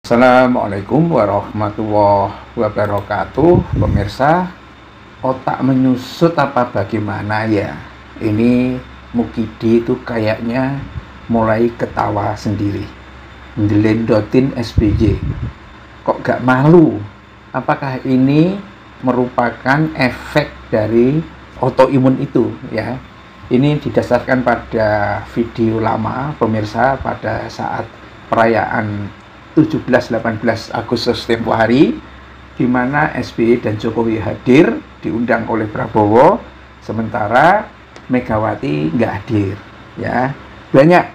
Assalamualaikum warahmatullahi wabarakatuh. Pemirsa, otak menyusut apa bagaimana ya? Ini Mukidi itu kayaknya mulai ketawa sendiri, ngelendotin SBY. Kok gak malu? Apakah ini merupakan efek dari autoimun itu ya? Ini didasarkan pada video lama pemirsa pada saat perayaan 17-18 Agustus tempo hari, di mana SBY dan Jokowi hadir, diundang oleh Prabowo, sementara Megawati nggak hadir. Ya, banyak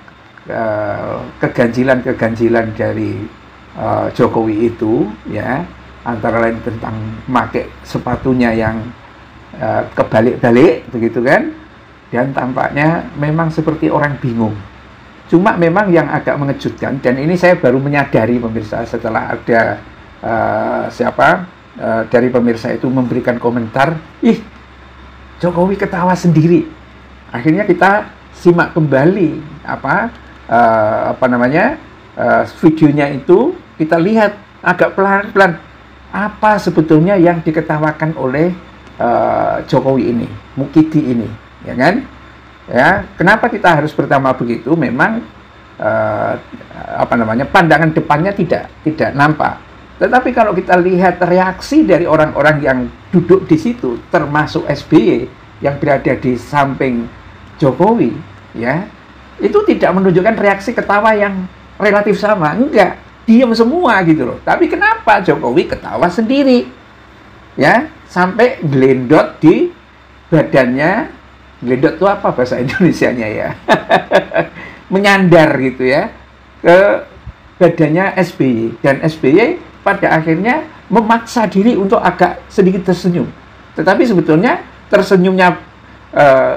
keganjilan-keganjilan dari Jokowi itu, ya, antara lain tentang pakai sepatunya yang kebalik-balik, begitu kan? Dan tampaknya memang seperti orang bingung. Cuma memang yang agak mengejutkan, dan ini saya baru menyadari pemirsa setelah ada dari pemirsa itu memberikan komentar, ih Jokowi ketawa sendiri. Akhirnya kita simak kembali videonya itu, kita lihat agak pelan-pelan apa sebetulnya yang diketawakan oleh Jokowi ini, Mukidi ini, ya kan? Ya, kenapa kita harus pertama begitu? Memang pandangan depannya tidak nampak. Tetapi kalau kita lihat reaksi dari orang-orang yang duduk di situ, termasuk SBY yang berada di samping Jokowi, ya, itu tidak menunjukkan reaksi ketawa yang relatif sama. Enggak, diam semua gitu loh. Tapi kenapa Jokowi ketawa sendiri? Ya, sampai gelendot di badannya. Gelendot itu apa bahasa Indonesianya ya? Menyandar gitu ya ke badannya SBY, dan SBY pada akhirnya memaksa diri untuk agak sedikit tersenyum. Tetapi sebetulnya tersenyumnya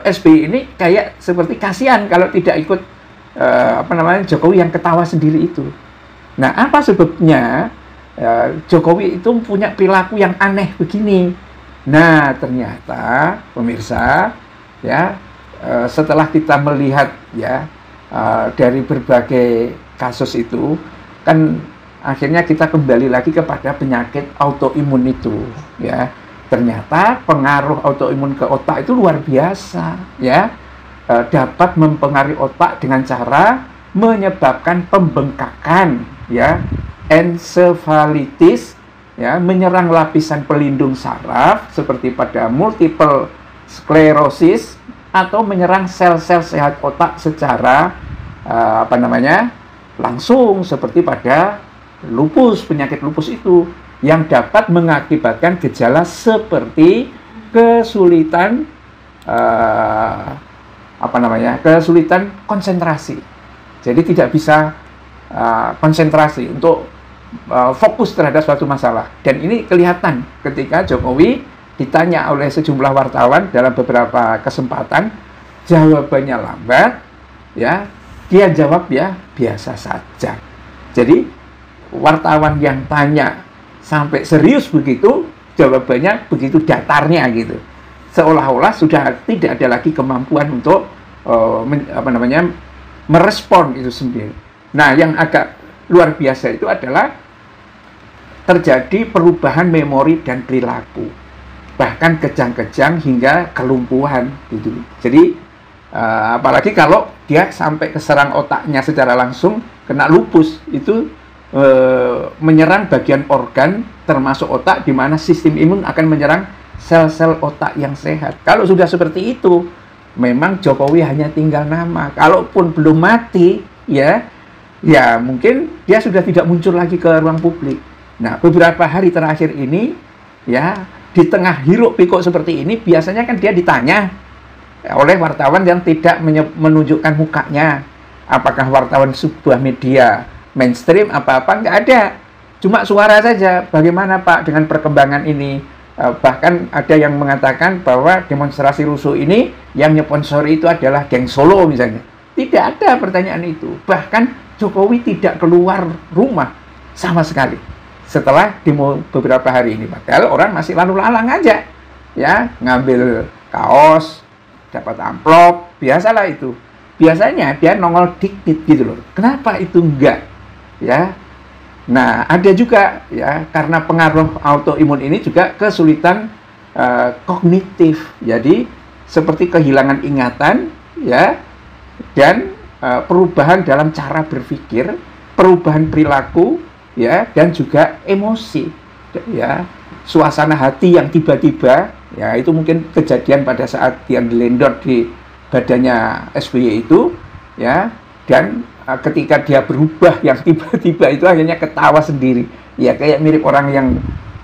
SBY ini kayak seperti kasihan kalau tidak ikut Jokowi yang ketawa sendiri itu. Nah, apa sebabnya Jokowi itu punya perilaku yang aneh begini? Nah, ternyata pemirsa, ya, setelah kita melihat ya dari berbagai kasus itu, kan akhirnya kita kembali lagi kepada penyakit autoimun itu, ya. Ternyata pengaruh autoimun ke otak itu luar biasa, ya. Dapat mempengaruhi otak dengan cara menyebabkan pembengkakan, ya, ensefalitis, ya, menyerang lapisan pelindung saraf seperti pada multiple sklerosis, atau menyerang sel-sel sehat otak secara langsung seperti pada lupus, penyakit lupus itu, yang dapat mengakibatkan gejala seperti kesulitan kesulitan konsentrasi. Jadi tidak bisa konsentrasi untuk fokus terhadap suatu masalah. Dan ini kelihatan ketika Jokowi ditanya oleh sejumlah wartawan dalam beberapa kesempatan, jawabannya lambat, ya, dia jawab ya biasa saja. Jadi wartawan yang tanya sampai serius begitu, jawabannya begitu datarnya gitu, seolah-olah sudah tidak ada lagi kemampuan untuk merespon itu sendiri. Nah, yang agak luar biasa itu adalah terjadi perubahan memori dan perilaku, bahkan kejang-kejang hingga kelumpuhan gitu. Jadi apalagi kalau dia sampai keserang otaknya secara langsung, kena lupus itu menyerang bagian organ termasuk otak, di mana sistem imun akan menyerang sel-sel otak yang sehat. Kalau sudah seperti itu, memang Jokowi hanya tinggal nama. Kalaupun belum mati, ya mungkin dia sudah tidak muncul lagi ke ruang publik. Nah, beberapa hari terakhir ini, ya, di tengah hiruk pikuk seperti ini, biasanya kan dia ditanya oleh wartawan yang tidak menunjukkan mukanya. Apakah wartawan sebuah media mainstream apa-apa? Nggak ada. Cuma suara saja. Bagaimana Pak dengan perkembangan ini? Bahkan ada yang mengatakan bahwa demonstrasi rusuh ini yang nyponsori itu adalah geng Solo misalnya. Tidak ada pertanyaan itu. Bahkan Jokowi tidak keluar rumah sama sekali setelah demo beberapa hari ini. Padahal orang masih lalu lalang aja, ya, ngambil kaos, dapat amplop, biasalah itu. Biasanya dia nongol dikit gitu loh. Kenapa itu enggak? Ya, Nah, ada juga ya karena pengaruh autoimun ini juga kesulitan kognitif. Jadi seperti kehilangan ingatan ya, dan perubahan dalam cara berpikir, perubahan perilaku ya, dan juga emosi ya, suasana hati yang tiba-tiba ya, itu mungkin kejadian pada saat yang dilendor di badannya SBY itu ya, dan ketika dia berubah yang tiba-tiba itu akhirnya ketawa sendiri ya, kayak mirip orang yang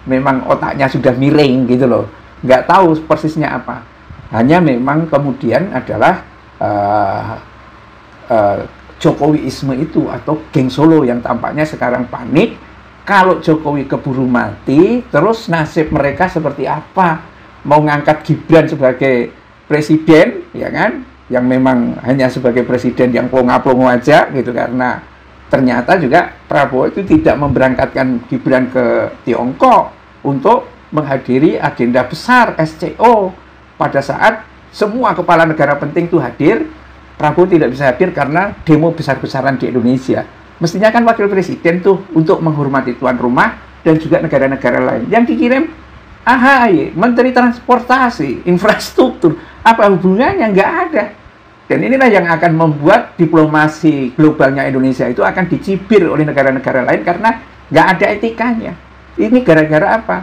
memang otaknya sudah miring gitu loh, nggak tahu persisnya apa, hanya memang kemudian adalah Jokowiisme itu atau geng Solo yang tampaknya sekarang panik kalau Jokowi keburu mati, terus nasib mereka seperti apa, mau ngangkat Gibran sebagai presiden ya kan, yang memang hanya sebagai presiden yang plonga-plongo aja gitu, karena ternyata juga Prabowo itu tidak memberangkatkan Gibran ke Tiongkok untuk menghadiri agenda besar SCO. Pada saat semua kepala negara penting itu hadir, Prabowo tidak bisa hadir karena demo besar-besaran di Indonesia. Mestinya kan wakil presiden tuh untuk menghormati tuan rumah dan juga negara-negara lain. Yang dikirim AHY, Menteri Transportasi, Infrastruktur. Apa hubungannya? Nggak ada. Dan inilah yang akan membuat diplomasi globalnya Indonesia itu akan dicibir oleh negara-negara lain karena nggak ada etikanya. Ini gara-gara apa?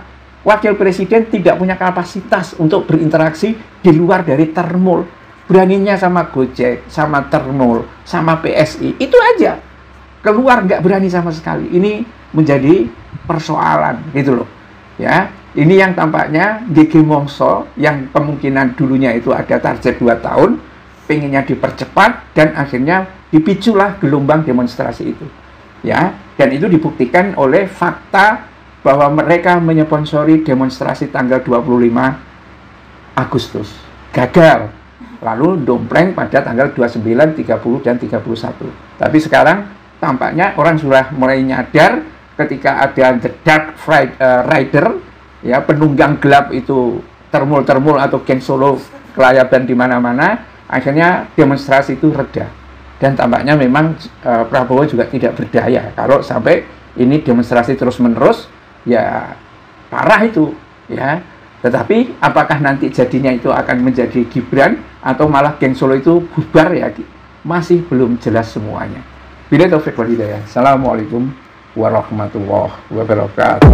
Wakil presiden tidak punya kapasitas untuk berinteraksi di luar dari Termul. Beraninya sama Gojek, sama Termul, sama PSI, itu aja. Keluar nggak berani sama sekali. Ini menjadi persoalan gitu loh. Ya, ini yang tampaknya GG Mongso yang kemungkinan dulunya itu ada target 2 tahun, pengennya dipercepat dan akhirnya dipiculah gelombang demonstrasi itu. Ya, dan itu dibuktikan oleh fakta bahwa mereka menyponsori demonstrasi tanggal 25 Agustus. Gagal. Lalu dompleng pada tanggal 29, 30, dan 31. Tapi sekarang tampaknya orang sudah mulai nyadar ketika ada the dark rider, ya, penunggang gelap itu Termul atau geng Solo kelayaban di mana-mana, akhirnya demonstrasi itu reda. Dan tampaknya memang Prabowo juga tidak berdaya kalau sampai ini demonstrasi terus-menerus, ya parah itu, ya. Tetapi apakah nanti jadinya itu akan menjadi Gibran atau malah geng Solo itu bubar, ya masih belum jelas semuanya. Bila taufik wal hidayah. Assalamualaikum warahmatullahi wabarakatuh.